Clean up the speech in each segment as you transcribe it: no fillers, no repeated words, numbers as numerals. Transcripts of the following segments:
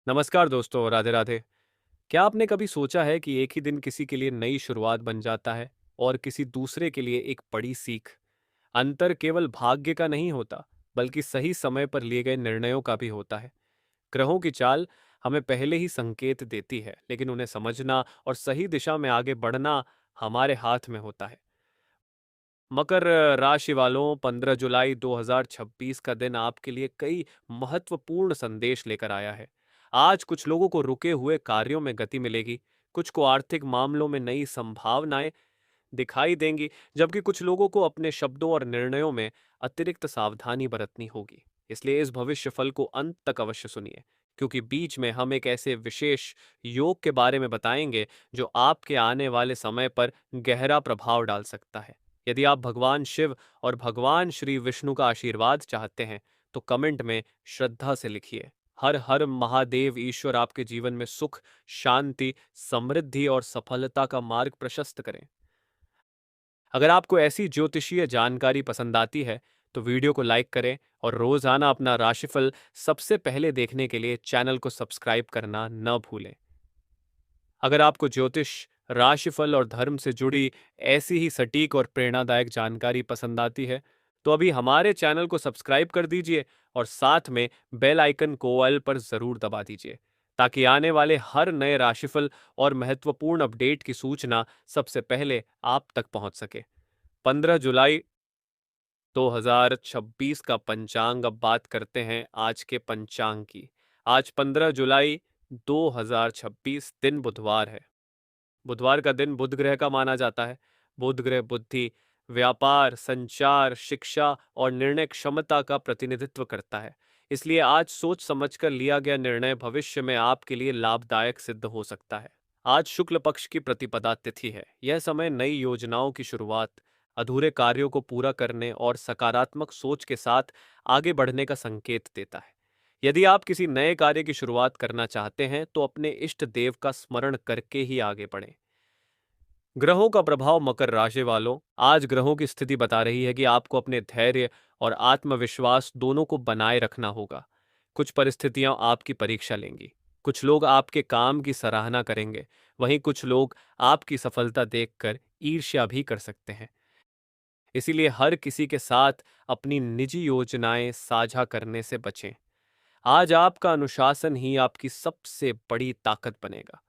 नमस्कार दोस्तों, राधे राधे। क्या आपने कभी सोचा है कि एक ही दिन किसी के लिए नई शुरुआत बन जाता है और किसी दूसरे के लिए एक बड़ी सीख? अंतर केवल भाग्य का नहीं होता, बल्कि सही समय पर लिए गए निर्णयों का भी होता है। ग्रहों की चाल हमें पहले ही संकेत देती है, लेकिन उन्हें समझना और सही दिशा में आगे बढ़ना हमारे हाथ में होता है। मकर राशि वालों, 15 जुलाई 2026 का दिन आपके लिए कई महत्वपूर्ण संदेश लेकर आया है। आज कुछ लोगों को रुके हुए कार्यों में गति मिलेगी, कुछ को आर्थिक मामलों में नई संभावनाएं दिखाई देंगी, जबकि कुछ लोगों को अपने शब्दों और निर्णयों में अतिरिक्त सावधानी बरतनी होगी। इसलिए इस भविष्यफल को अंत तक अवश्य सुनिए, क्योंकि बीच में हम एक ऐसे विशेष योग के बारे में बताएंगे जो आपके आने वाले समय पर गहरा प्रभाव डाल सकता है। यदि आप भगवान शिव और भगवान श्री विष्णु का आशीर्वाद चाहते हैं, तो कमेंट में श्रद्धा से लिखिए, हर हर महादेव। ईश्वर आपके जीवन में सुख, शांति, समृद्धि और सफलता का मार्ग प्रशस्त करें। अगर आपको ऐसी ज्योतिषीय जानकारी पसंद आती है, तो वीडियो को लाइक करें और रोजाना अपना राशिफल सबसे पहले देखने के लिए चैनल को सब्सक्राइब करना न भूलें। अगर आपको ज्योतिष, राशिफल और धर्म से जुड़ी ऐसी ही सटीक और प्रेरणादायक जानकारी पसंद आती है, तो अभी हमारे चैनल को सब्सक्राइब कर दीजिए और साथ में बेल आइकन को ऑल पर जरूर दबा दीजिए, ताकि आने वाले हर नए राशिफल और महत्वपूर्ण अपडेट की सूचना सबसे पहले आप तक पहुंच सके। 15 जुलाई 2026 का पंचांग। अब बात करते हैं आज के पंचांग की। आज 15 जुलाई 2026 दिन बुधवार है। बुधवार का दिन बुध ग्रह का माना जाता है। बुध ग्रह बुद्धि, व्यापार, संचार, शिक्षा और निर्णय क्षमता का प्रतिनिधित्व करता है। इसलिए आज सोच समझकर लिया गया निर्णय भविष्य में आपके लिए लाभदायक सिद्ध हो सकता है। आज शुक्ल पक्ष की प्रतिपदा तिथि है। यह समय नई योजनाओं की शुरुआत, अधूरे कार्यों को पूरा करने और सकारात्मक सोच के साथ आगे बढ़ने का संकेत देता है। यदि आप किसी नए कार्य की शुरुआत करना चाहते हैं, तो अपने इष्ट देव का स्मरण करके ही आगे बढ़ें। ग्रहों का प्रभाव मकर राशि वालों, आज ग्रहों की स्थिति बता रही है कि आपको अपने धैर्य और आत्मविश्वास दोनों को बनाए रखना होगा। कुछ परिस्थितियां आपकी परीक्षा लेंगी। कुछ लोग आपके काम की सराहना करेंगे, वहीं कुछ लोग आपकी सफलता देखकर ईर्ष्या भी कर सकते हैं। इसीलिए हर किसी के साथ अपनी निजी योजनाएं साझा करने से बचें। आज आपका अनुशासन ही आपकी सबसे बड़ी ताकत बनेगा।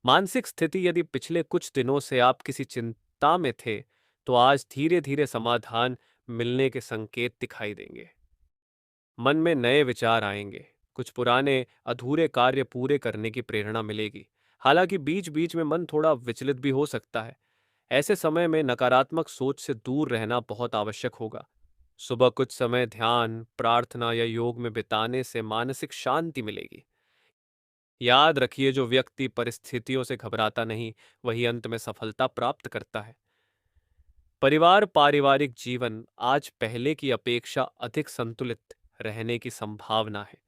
मानसिक स्थिति, यदि पिछले कुछ दिनों से आप किसी चिंता में थे, तो आज धीरे धीरे समाधान मिलने के संकेत दिखाई देंगे। मन में नए विचार आएंगे, कुछ पुराने अधूरे कार्य पूरे करने की प्रेरणा मिलेगी। हालांकि बीच बीच में मन थोड़ा विचलित भी हो सकता है। ऐसे समय में नकारात्मक सोच से दूर रहना बहुत आवश्यक होगा। सुबह कुछ समय ध्यान, प्रार्थना या योग में बिताने से मानसिक शांति मिलेगी। याद रखिए, जो व्यक्ति परिस्थितियों से घबराता नहीं, वही अंत में सफलता प्राप्त करता है। परिवार पारिवारिक जीवन आज पहले की अपेक्षा अधिक संतुलित रहने की संभावना है।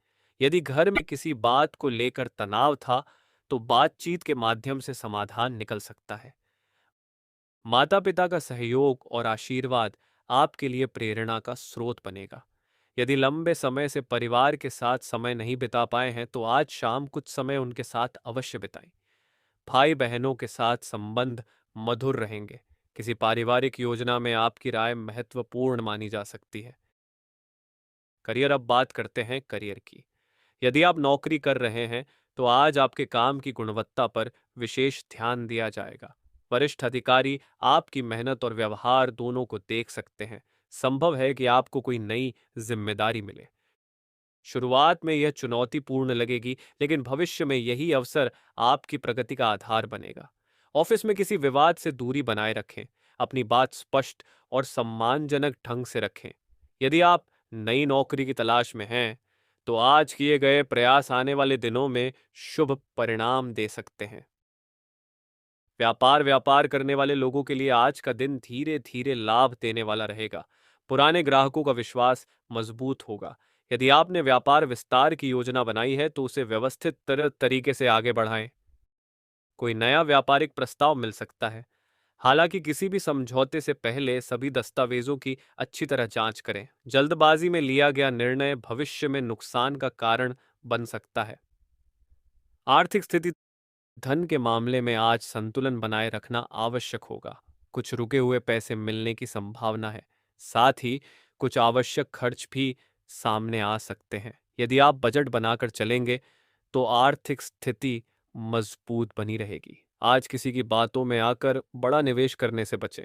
यदि घर में किसी बात को लेकर तनाव था, तो बातचीत के माध्यम से समाधान निकल सकता है। माता पिता का सहयोग और आशीर्वाद आपके लिए प्रेरणा का स्रोत बनेगा। यदि लंबे समय से परिवार के साथ समय नहीं बिता पाए हैं, तो आज शाम कुछ समय उनके साथ अवश्य बिताएं। भाई बहनों के साथ संबंध मधुर रहेंगे। किसी पारिवारिक योजना में आपकी राय महत्वपूर्ण मानी जा सकती है। करियर, अब बात करते हैं करियर की। यदि आप नौकरी कर रहे हैं, तो आज आपके काम की गुणवत्ता पर विशेष ध्यान दिया जाएगा। वरिष्ठ अधिकारी आपकी मेहनत और व्यवहार दोनों को देख सकते हैं। संभव है कि आपको कोई नई जिम्मेदारी मिले। शुरुआत में यह चुनौतीपूर्ण लगेगी, लेकिन भविष्य में यही अवसर आपकी प्रगति का आधार बनेगा। ऑफिस में किसी विवाद से दूरी बनाए रखें। अपनी बात स्पष्ट और सम्मानजनक ढंग से रखें। यदि आप नई नौकरी की तलाश में हैं, तो आज किए गए प्रयास आने वाले दिनों में शुभ परिणाम दे सकते हैं। व्यापार करने वाले लोगों के लिए आज का दिन धीरे धीरे लाभ देने वाला रहेगा। पुराने ग्राहकों का विश्वास मजबूत होगा। यदि आपने व्यापार विस्तार की योजना बनाई है, तो उसे व्यवस्थित तरीके से आगे बढ़ाएं। कोई नया व्यापारिक प्रस्ताव मिल सकता है। हालांकि किसी भी समझौते से पहले सभी दस्तावेजों की अच्छी तरह जांच करें। जल्दबाजी में लिया गया निर्णय भविष्य में नुकसान का कारण बन सकता है। आर्थिक स्थिति। धन के मामले में आज संतुलन बनाए रखना आवश्यक होगा। कुछ रुके हुए पैसे मिलने की संभावना है। साथ ही कुछ आवश्यक खर्च भी सामने आ सकते हैं। यदि आप बजट बनाकर चलेंगे तो आर्थिक स्थिति मजबूत बनी रहेगी। आज किसी की बातों में आकर बड़ा निवेश करने से बचें।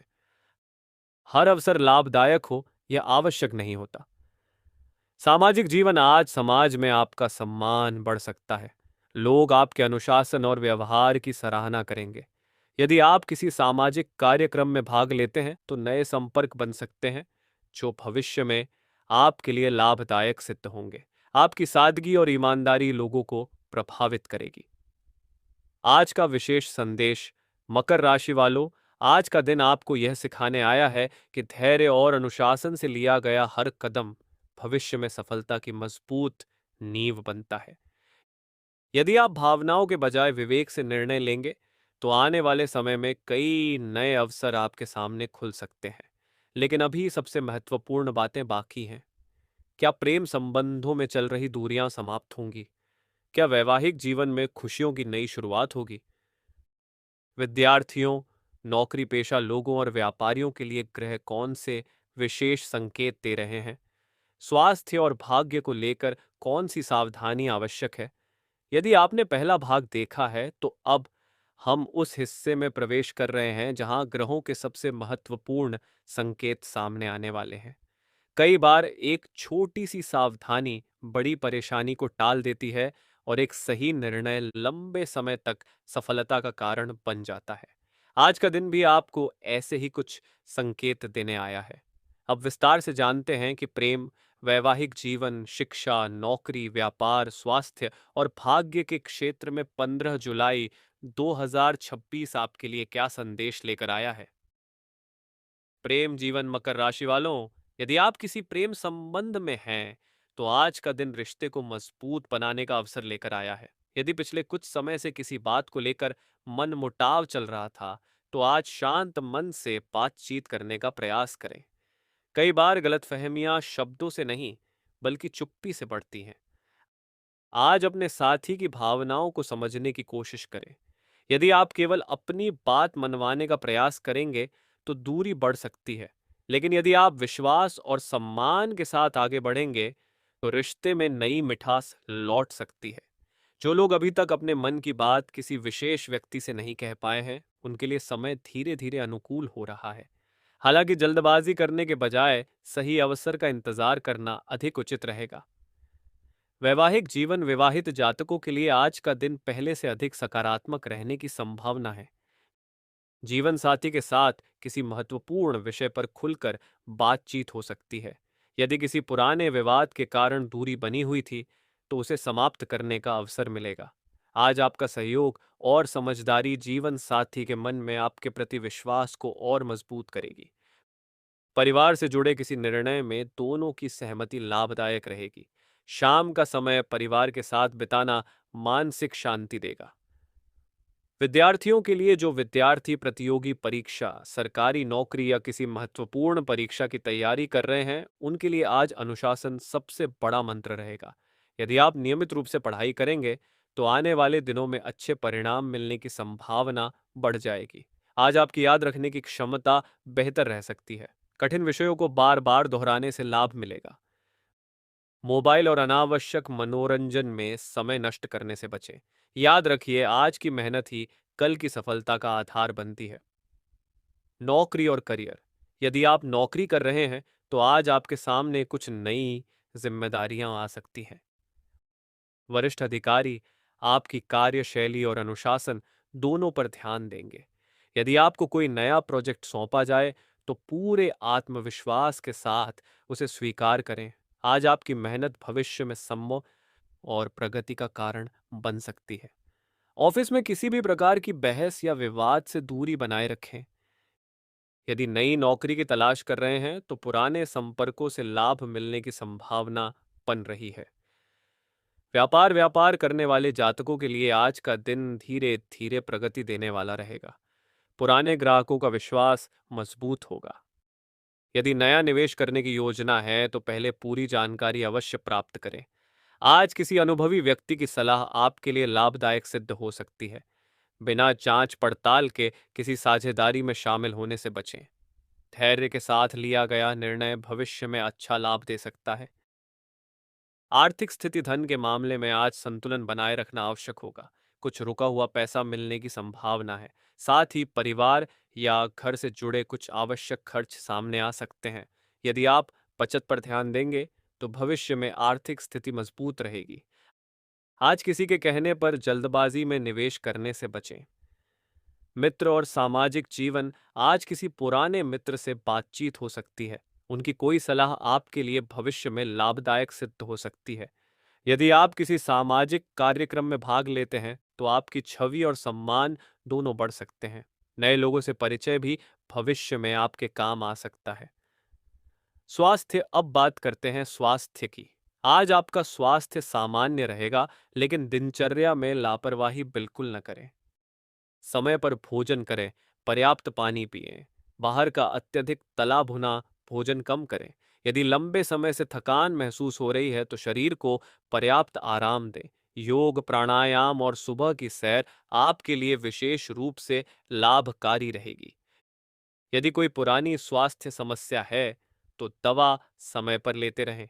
हर अवसर लाभदायक हो यह आवश्यक नहीं होता। सामाजिक जीवन। आज समाज में आपका सम्मान बढ़ सकता है। लोग आपके अनुशासन और व्यवहार की सराहना करेंगे। यदि आप किसी सामाजिक कार्यक्रम में भाग लेते हैं तो नए संपर्क बन सकते हैं जो भविष्य में आपके लिए लाभदायक सिद्ध होंगे। आपकी सादगी और ईमानदारी लोगों को प्रभावित करेगी। आज का विशेष संदेश। मकर राशि वालों, आज का दिन आपको यह सिखाने आया है कि धैर्य और अनुशासन से लिया गया हर कदम भविष्य में सफलता की मजबूत नींव बनता है। यदि आप भावनाओं के बजाय विवेक से निर्णय लेंगे तो आने वाले समय में कई नए अवसर आपके सामने खुल सकते हैं। लेकिन अभी सबसे महत्वपूर्ण बातें बाकी हैं। क्या प्रेम संबंधों में चल रही दूरियां समाप्त होंगी? क्या वैवाहिक जीवन में खुशियों की नई शुरुआत होगी? विद्यार्थियों, नौकरी पेशा लोगों और व्यापारियों के लिए ग्रह कौन से विशेष संकेत दे रहे हैं? स्वास्थ्य और भाग्य को लेकर कौन सी सावधानी आवश्यक है? यदि आपने पहला भाग देखा है तो अब हम उस हिस्से में प्रवेश कर रहे हैं जहां ग्रहों के सबसे महत्वपूर्ण संकेत सामने आने वाले हैं। कई बार एक छोटी सी सावधानी बड़ी परेशानी को टाल देती है और एक सही निर्णय लंबे समय तक सफलता का कारण बन जाता है। आज का दिन भी आपको ऐसे ही कुछ संकेत देने आया है। अब विस्तार से जानते हैं कि प्रेम, वैवाहिक जीवन, शिक्षा, नौकरी, व्यापार, स्वास्थ्य और भाग्य के क्षेत्र में 15 जुलाई 2026 आपके लिए क्या संदेश लेकर आया है। प्रेम जीवन। मकर राशि वालों, यदि आप किसी प्रेम संबंध में हैं तो आज का दिन रिश्ते को मजबूत बनाने का अवसर लेकर आया है। यदि पिछले कुछ समय से किसी बात को लेकर मन मुटाव चल रहा था तो आज शांत मन से बातचीत करने का प्रयास करें। कई बार गलतफहमियां शब्दों से नहीं बल्कि चुप्पी से बढ़ती हैं। आज अपने साथी की भावनाओं को समझने की कोशिश करें। यदि आप केवल अपनी बात मनवाने का प्रयास करेंगे तो दूरी बढ़ सकती है। लेकिन यदि आप विश्वास और सम्मान के साथ आगे बढ़ेंगे तो रिश्ते में नई मिठास लौट सकती है। जो लोग अभी तक अपने मन की बात किसी विशेष व्यक्ति से नहीं कह पाए हैं, उनके लिए समय धीरे धीरे अनुकूल हो रहा है। हालांकि जल्दबाजी करने के बजाय सही अवसर का इंतजार करना अधिक उचित रहेगा। वैवाहिक जीवन। विवाहित जातकों के लिए आज का दिन पहले से अधिक सकारात्मक रहने की संभावना है। जीवन साथी के साथ किसी महत्वपूर्ण विषय पर खुलकर बातचीत हो सकती है। यदि किसी पुराने विवाद के कारण दूरी बनी हुई थी तो उसे समाप्त करने का अवसर मिलेगा। आज आपका सहयोग और समझदारी जीवन साथी के मन में आपके प्रति विश्वास को और मजबूत करेगी। परिवार से जुड़े किसी निर्णय में दोनों की सहमति लाभदायक रहेगी। शाम का समय परिवार के साथ बिताना मानसिक शांति देगा। विद्यार्थियों के लिए जो विद्यार्थी प्रतियोगी परीक्षा, सरकारी नौकरी या किसी महत्वपूर्ण परीक्षा की तैयारी कर रहे हैं, उनके लिए आज अनुशासन सबसे बड़ा मंत्र रहेगा। यदि आप नियमित रूप से पढ़ाई करेंगे तो आने वाले दिनों में अच्छे परिणाम मिलने की संभावना बढ़ जाएगी। आज आपकी याद रखने की क्षमता बेहतर रह सकती है। कठिन विषयों को बार बार दोहराने से लाभ मिलेगा। मोबाइल और अनावश्यक मनोरंजन में समय नष्ट करने से बचें। याद रखिए, आज की मेहनत ही कल की सफलता का आधार बनती है। नौकरी और करियर। यदि आप नौकरी कर रहे हैं तो आज आपके सामने कुछ नई जिम्मेदारियां आ सकती हैं। वरिष्ठ अधिकारी आपकी कार्यशैली और अनुशासन दोनों पर ध्यान देंगे। यदि आपको कोई नया प्रोजेक्ट सौंपा जाए तो पूरे आत्मविश्वास के साथ उसे स्वीकार करें। आज आपकी मेहनत भविष्य में सम्मान और प्रगति का कारण बन सकती है। ऑफिस में किसी भी प्रकार की बहस या विवाद से दूरी बनाए रखें। यदि नई नौकरी की तलाश कर रहे हैं तो पुराने संपर्कों से लाभ मिलने की संभावना बन रही है। व्यापार करने वाले जातकों के लिए आज का दिन धीरे धीरे प्रगति देने वाला रहेगा। पुराने ग्राहकों का विश्वास मजबूत होगा। यदि नया निवेश करने की योजना है तो पहले पूरी जानकारी अवश्य प्राप्त करें। आज किसी अनुभवी व्यक्ति की सलाह आपके लिए लाभदायक सिद्ध हो सकती है। बिना जांच पड़ताल के किसी साझेदारी में शामिल होने से बचें। धैर्य के साथ लिया गया निर्णय भविष्य में अच्छा लाभ दे सकता है। आर्थिक स्थिति धन के मामले में आज संतुलन बनाए रखना आवश्यक होगा। कुछ रुका हुआ पैसा मिलने की संभावना है। साथ ही परिवार या घर से जुड़े कुछ आवश्यक खर्च सामने आ सकते हैं। यदि आप बचत पर ध्यान देंगे तो भविष्य में आर्थिक स्थिति मजबूत रहेगी। आज किसी के कहने पर जल्दबाजी में निवेश करने से बचें। मित्र और सामाजिक जीवन। आज किसी पुराने मित्र से बातचीत हो सकती है। उनकी कोई सलाह आपके लिए भविष्य में लाभदायक सिद्ध हो सकती है। यदि आप किसी सामाजिक कार्यक्रम में भाग लेते हैं तो आपकी छवि और सम्मान दोनों बढ़ सकते हैं। नए लोगों से परिचय भी भविष्य में आपके काम आ सकता है। स्वास्थ्य। अब बात करते हैं स्वास्थ्य की। आज आपका स्वास्थ्य सामान्य रहेगा, लेकिन दिनचर्या में लापरवाही बिल्कुल न करें। समय पर भोजन करें, पर्याप्त पानी पिएं, बाहर का अत्यधिक तला भुना भोजन कम करें। यदि लंबे समय से थकान महसूस हो रही है तो शरीर को पर्याप्त आराम दें। योग, प्राणायाम और सुबह की सैर आपके लिए विशेष रूप से लाभकारी रहेगी। यदि कोई पुरानी स्वास्थ्य समस्या है तो दवा समय पर लेते रहें।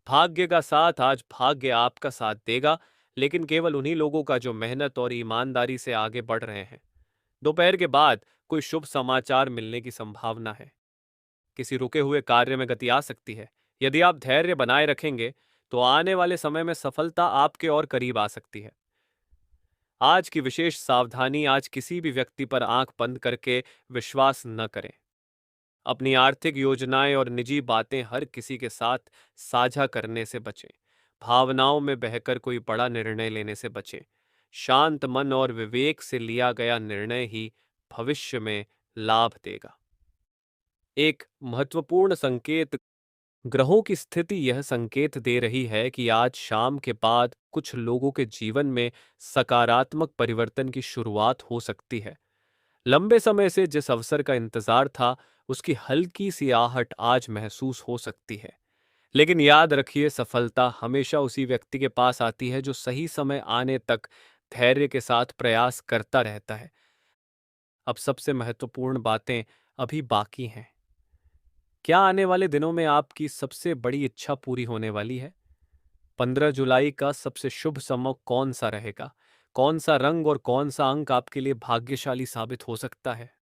भाग्य का साथ। आज भाग्य आपका साथ देगा, लेकिन केवल उन्हीं लोगों का जो मेहनत और ईमानदारी से आगे बढ़ रहे हैं। दोपहर के बाद कोई शुभ समाचार मिलने की संभावना है। किसी रुके हुए कार्य में गति आ सकती है। यदि आप धैर्य बनाए रखेंगे तो आने वाले समय में सफलता आपके और करीब आ सकती है। आज की विशेष सावधानी। आज किसी भी व्यक्ति पर आंख बंद करके विश्वास न करें। अपनी आर्थिक योजनाएं और निजी बातें हर किसी के साथ साझा करने से बचें। भावनाओं में बहकर कोई बड़ा निर्णय लेने से बचें। शांत मन और विवेक से लिया गया निर्णय ही भविष्य में लाभ देगा। एक महत्वपूर्ण संकेत। ग्रहों की स्थिति यह संकेत दे रही है कि आज शाम के बाद कुछ लोगों के जीवन में सकारात्मक परिवर्तन की शुरुआत हो सकती है। लंबे समय से जिस अवसर का इंतजार था, उसकी हल्की सी आहट आज महसूस हो सकती है। लेकिन याद रखिए, सफलता हमेशा उसी व्यक्ति के पास आती है जो सही समय आने तक धैर्य के साथ प्रयास करता रहता है। अब सबसे महत्वपूर्ण बातें अभी बाकी हैं। क्या आने वाले दिनों में आपकी सबसे बड़ी इच्छा पूरी होने वाली है? 15 जुलाई का सबसे शुभ समय कौन सा रहेगा? कौन सा रंग और कौन सा अंक आपके लिए भाग्यशाली साबित हो सकता है?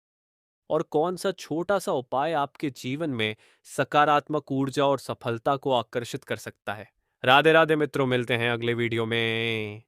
और कौन सा छोटा सा उपाय आपके जीवन में सकारात्मक ऊर्जा और सफलता को आकर्षित कर सकता है? राधे राधे मित्रों, मिलते हैं अगले वीडियो में।